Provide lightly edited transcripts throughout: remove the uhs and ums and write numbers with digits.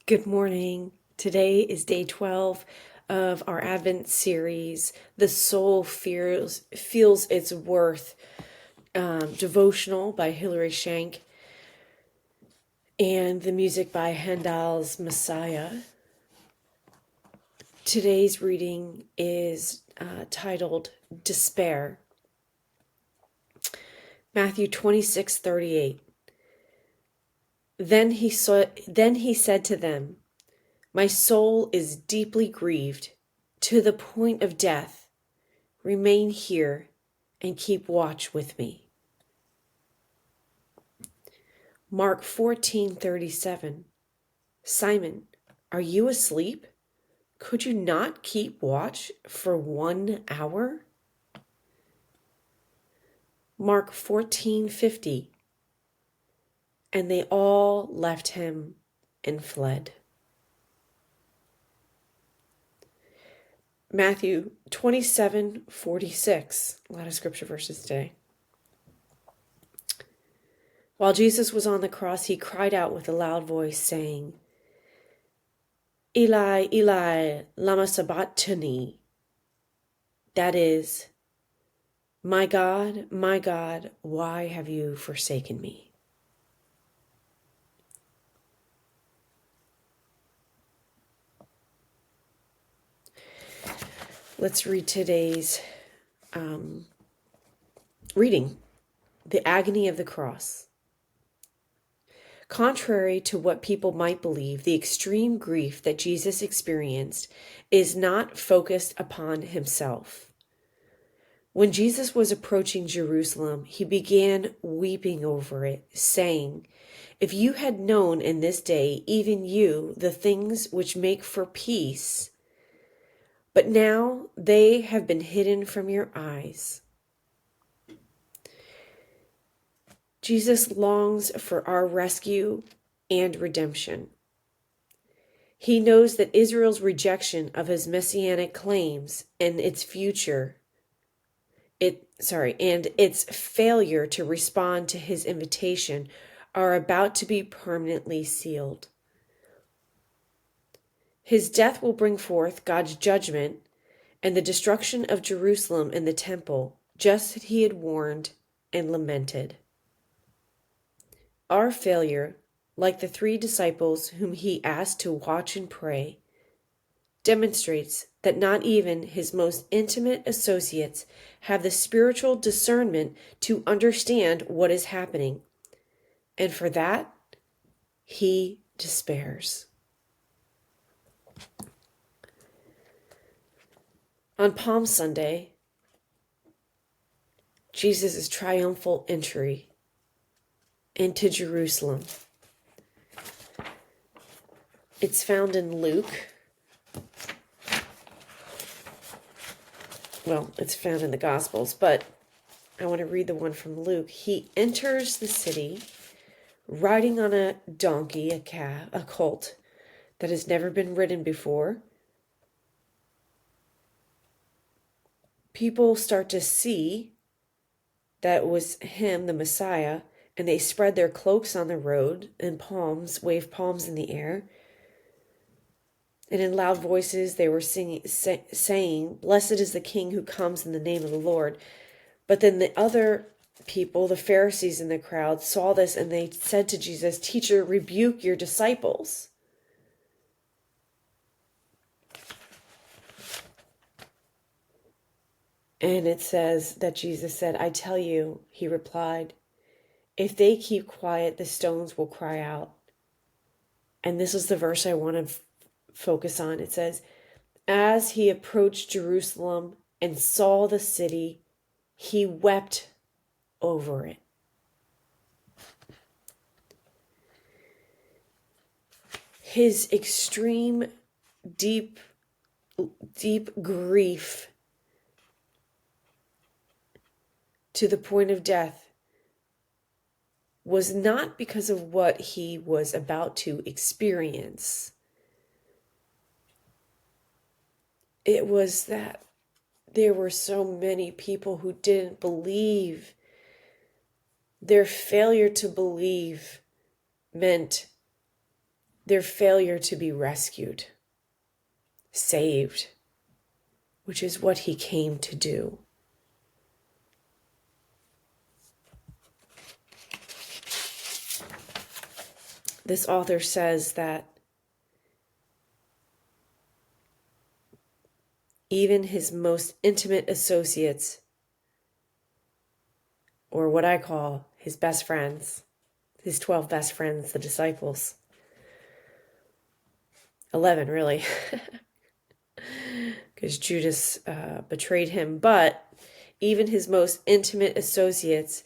Good morning. Today is day 12 of our Advent series, The Soul Feels Its Worth, devotional by Hilary Shank, and the music by Handel's Messiah. Today's reading is titled Despair. Matthew 26:38. Then he said to them, "My soul is deeply grieved to the point of death. Remain here and keep watch with me." Mark 14:37. Simon, are you asleep? Could you not keep watch for 1 hour? Mark 14:50. And they all left him and fled. Matthew 27:46. A lot of scripture verses today. While Jesus was on the cross, he cried out with a loud voice, saying, "Eli, Eli, lama sabachthani." That is, my God, why have you forsaken me?" Let's read today's reading, The Agony of the Cross. Contrary to what people might believe, the extreme grief that Jesus experienced is not focused upon himself. When Jesus was approaching Jerusalem, he began weeping over it, saying, "If you had known in this day, even you, the things which make for peace, but now they have been hidden from your eyes." Jesus longs for our rescue and redemption. He knows that Israel's rejection of his messianic claims and its failure to respond to his invitation are about to be permanently sealed. His death will bring forth God's judgment and the destruction of Jerusalem and the temple, just as he had warned and lamented. Our failure, like the 3 disciples whom he asked to watch and pray, demonstrates that not even his most intimate associates have the spiritual discernment to understand what is happening, and for that, he despairs. On Palm Sunday, Jesus' triumphal entry into Jerusalem. It's found in Luke. Well, it's found in the Gospels, but I want to read the one from Luke. He enters the city riding on a donkey, a colt that has never been ridden before. People start to see that it was him, the Messiah, and they spread their cloaks on the road and wave palms in the air. And in loud voices they were saying, "Blessed is the King who comes in the name of the Lord." But then the other people, the Pharisees in the crowd, saw this and they said to Jesus, "Teacher, rebuke your disciples." And it says that Jesus said, "I tell you," he replied, "if they keep quiet, the stones will cry out." And this is the verse I want to focus on. It says, "As he approached Jerusalem and saw the city, he wept over it." His extreme, deep grief to the point of death was not because of what he was about to experience. It was that there were so many people who didn't believe. Their failure to believe meant their failure to be rescued, saved, which is what he came to do. This author says that even his most intimate associates, or what I call his best friends, his 12 best friends, the disciples, 11 really, because Judas betrayed him, but even his most intimate associates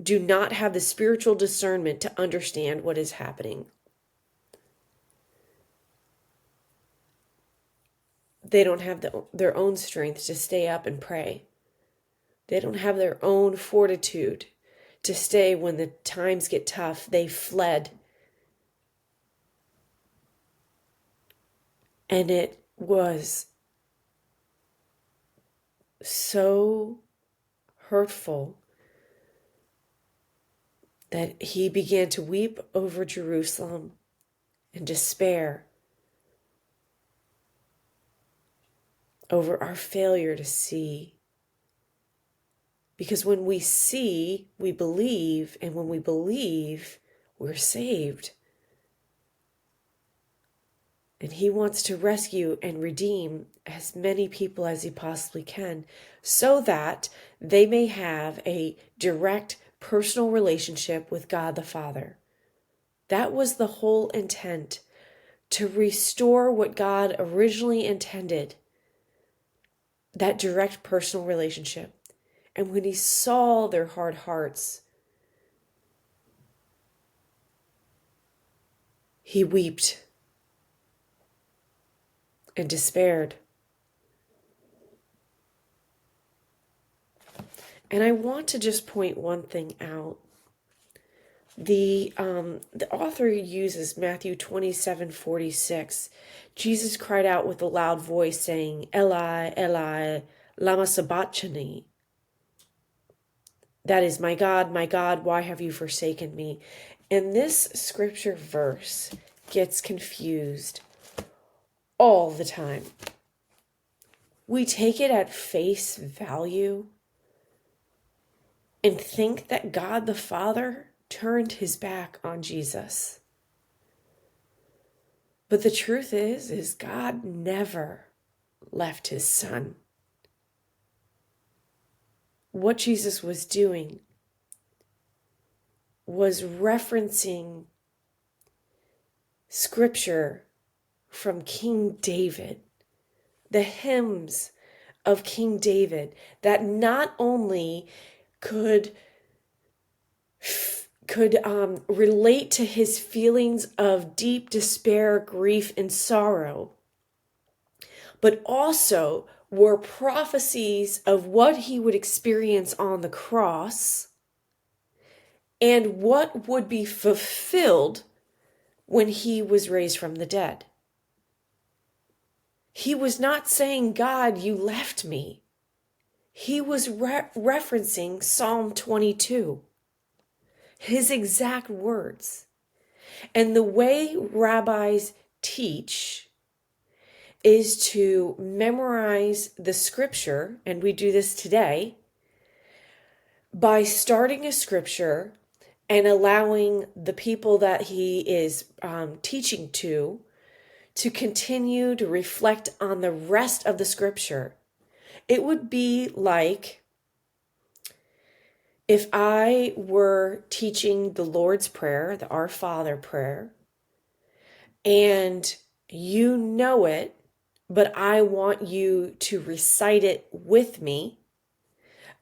do not have the spiritual discernment to understand what is happening. They don't have their own strength to stay up and pray. They don't have their own fortitude to stay when the times get tough. They fled. And it was so hurtful that he began to weep over Jerusalem in despair over our failure to see. Because when we see, we believe, and when we believe, we're saved. And he wants to rescue and redeem as many people as he possibly can, so that they may have a direct personal relationship with God the Father. That was the whole intent, to restore what God originally intended, that direct personal relationship. And when he saw their hard hearts, he wept and despaired. And I want to just point one thing out. The author uses Matthew 27:46. Jesus cried out with a loud voice, saying, Eli, Eli, lama sabachthani. That is, my God, why have you forsaken me? And this scripture verse gets confused all the time. We take it at face value and think that God the Father turned his back on Jesus. But the truth is God never left his son. What Jesus was doing was referencing scripture from King David, the hymns of King David, that not only could relate to his feelings of deep despair, grief, and sorrow, but also were prophecies of what he would experience on the cross and what would be fulfilled when he was raised from the dead. He was not saying, God, you left me. He was referencing Psalm 22, his exact words. And the way rabbis teach is to memorize the scripture, and we do this today, by starting a scripture and allowing the people that he is teaching to continue to reflect on the rest of the scripture. It would be like if I were teaching the Lord's Prayer, the Our Father prayer, and you know it, but I want you to recite it with me.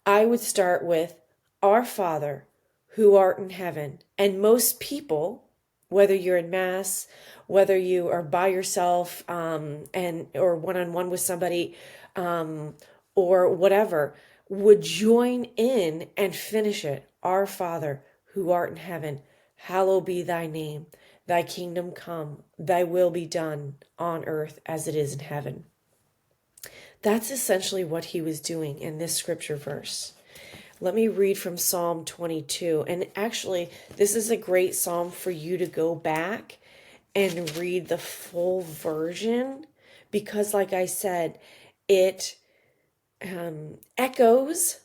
I would start with, Our Father, who art in heaven. And most people, whether you're in Mass, whether you are by yourself or one-on-one with somebody or whatever, would join in and finish it. Our Father, who art in heaven, hallowed be thy name. Thy kingdom come, thy will be done on earth as it is in heaven. That's essentially what he was doing in this scripture verse. Let me read from Psalm 22. And actually, this is a great psalm for you to go back and read the full version because, like I said, it echoes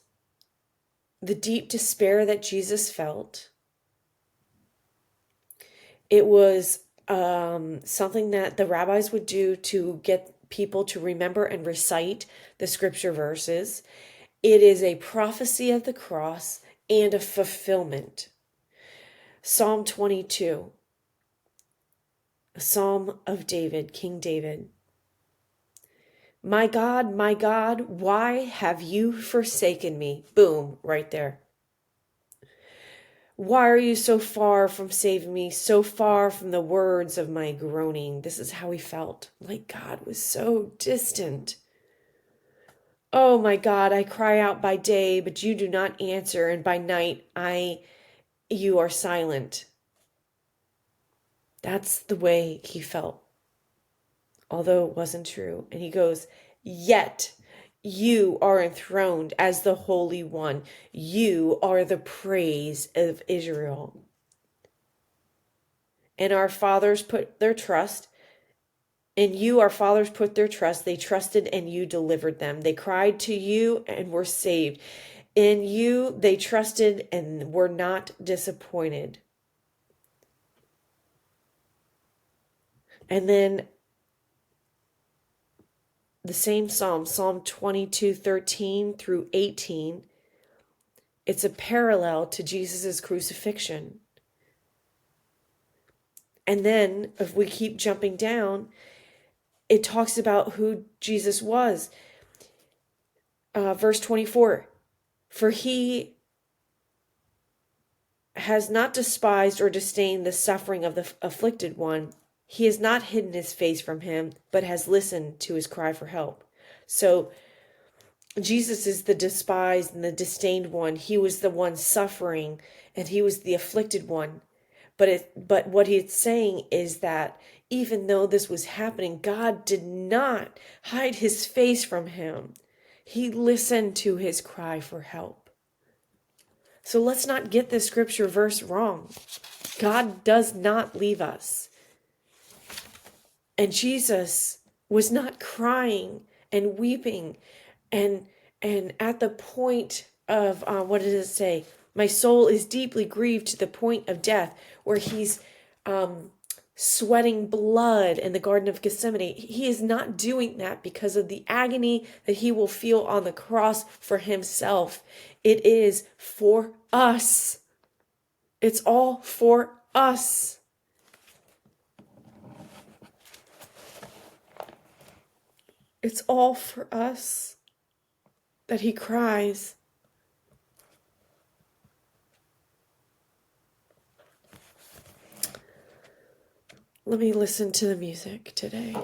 the deep despair that Jesus felt. It was something that the rabbis would do to get people to remember and recite the scripture verses. It is a prophecy of the cross and a fulfillment. Psalm 22, a psalm of David, King David. My God, why have you forsaken me? Boom, right there. Why are you so far from saving me, so far from the words of my groaning? This is how he felt, like God was so distant. Oh my God, I cry out by day, but you do not answer, and by night you are silent. That's the way he felt, although it wasn't true. And he goes, yet you are enthroned as the Holy One. You are the praise of Israel. And our fathers put their trust in you. Our fathers put their trust. They trusted and you delivered them. They cried to you and were saved. In you they trusted and were not disappointed. And then the same psalm, Psalm 22:13 through 18, it's a parallel to Jesus' crucifixion. And then if we keep jumping down, it talks about who Jesus was. Verse 24, for he has not despised or disdained the suffering of the afflicted one. He has not hidden his face from him, but has listened to his cry for help. So Jesus is the despised and the disdained one. He was the one suffering, and he was the afflicted one. But what he's saying is that even though this was happening, God did not hide his face from him. He listened to his cry for help. So let's not get this scripture verse wrong. God does not leave us. And Jesus was not crying and weeping and at the point of, what does it say? My soul is deeply grieved to the point of death, where he's sweating blood in the Garden of Gethsemane. He is not doing that because of the agony that he will feel on the cross for himself. It is for us. It's all for us. It's all for us that he cries. Let me listen to the music today.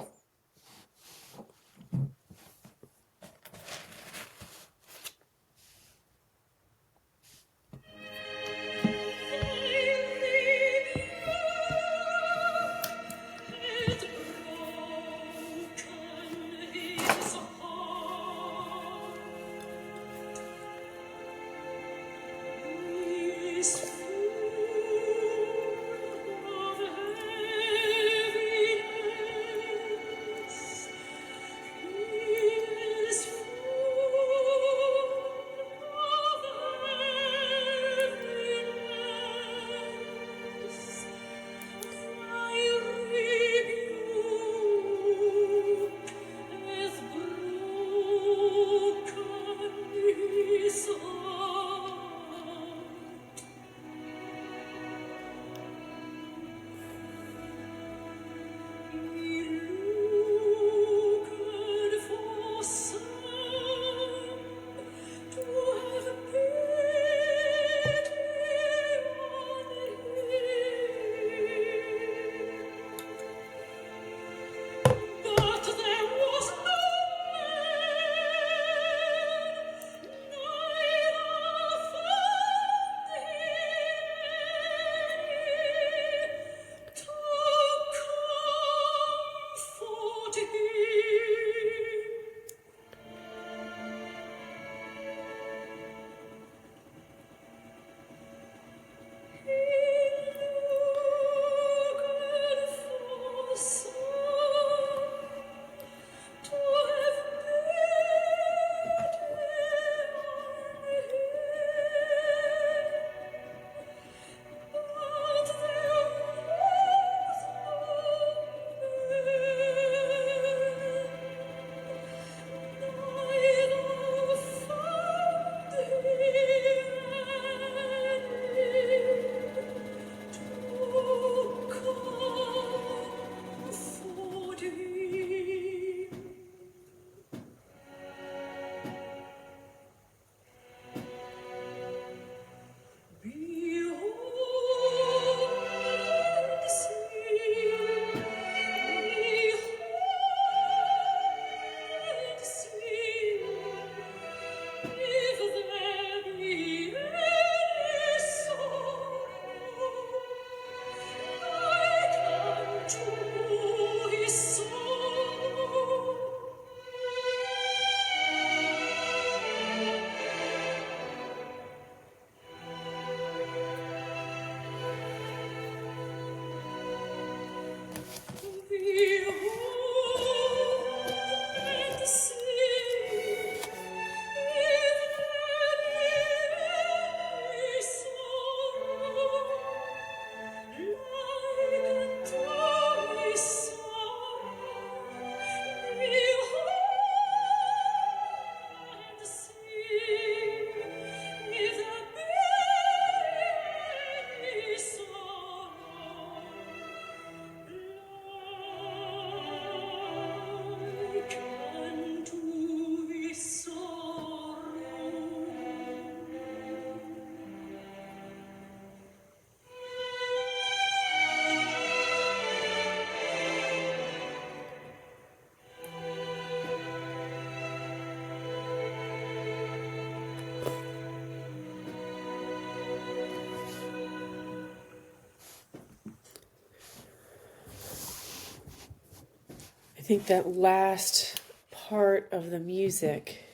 I think that last part of the music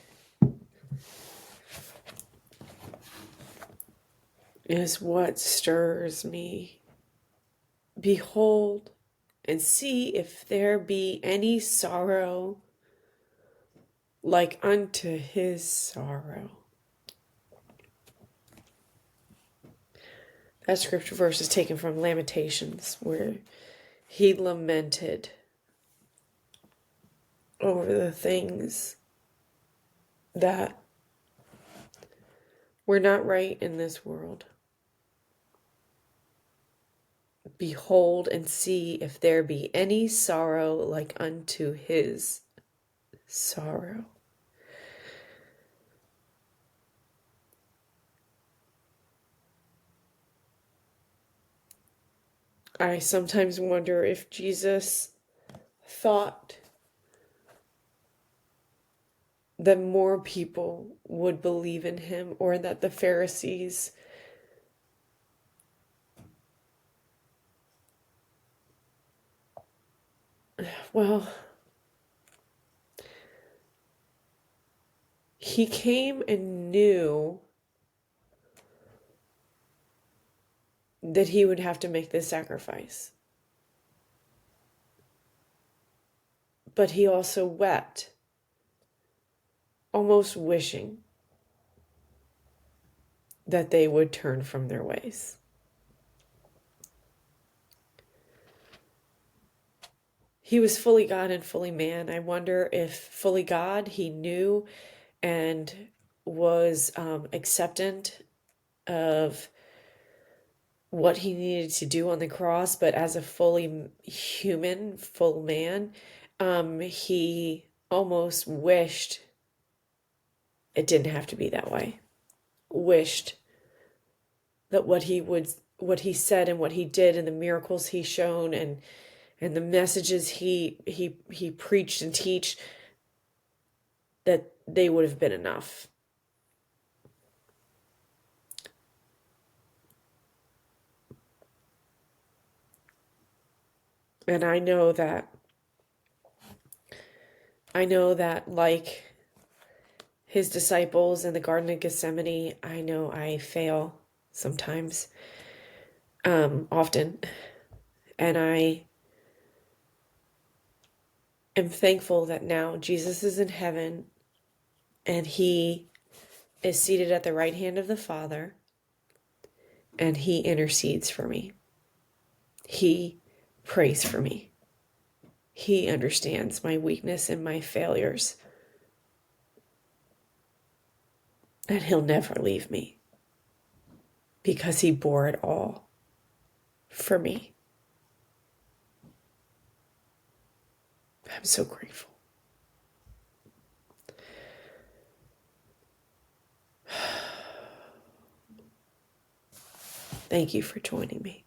is what stirs me. Behold and see if there be any sorrow like unto his sorrow. That scripture verse is taken from Lamentations, where he lamented over the things that were not right in this world. Behold and see if there be any sorrow like unto his sorrow. I sometimes wonder if Jesus thought that more people would believe in him, or that the Pharisees he came and knew that he would have to make this sacrifice. But he also wept, almost wishing that they would turn from their ways. He was fully God and fully man. I wonder if fully God, he knew and was acceptant of what he needed to do on the cross, but as a fully human, full man, he almost wished it didn't have to be that way. Wished that what he said and what he did and the miracles he shown and the messages he preached and teach, that they would have been enough. And I know that like his disciples in the Garden of Gethsemane, I know I fail sometimes, often. And I am thankful that now Jesus is in heaven and he is seated at the right hand of the Father and he intercedes for me. He prays for me. He understands my weakness and my failures. And he'll never leave me because he bore it all for me. I'm so grateful. Thank you for joining me.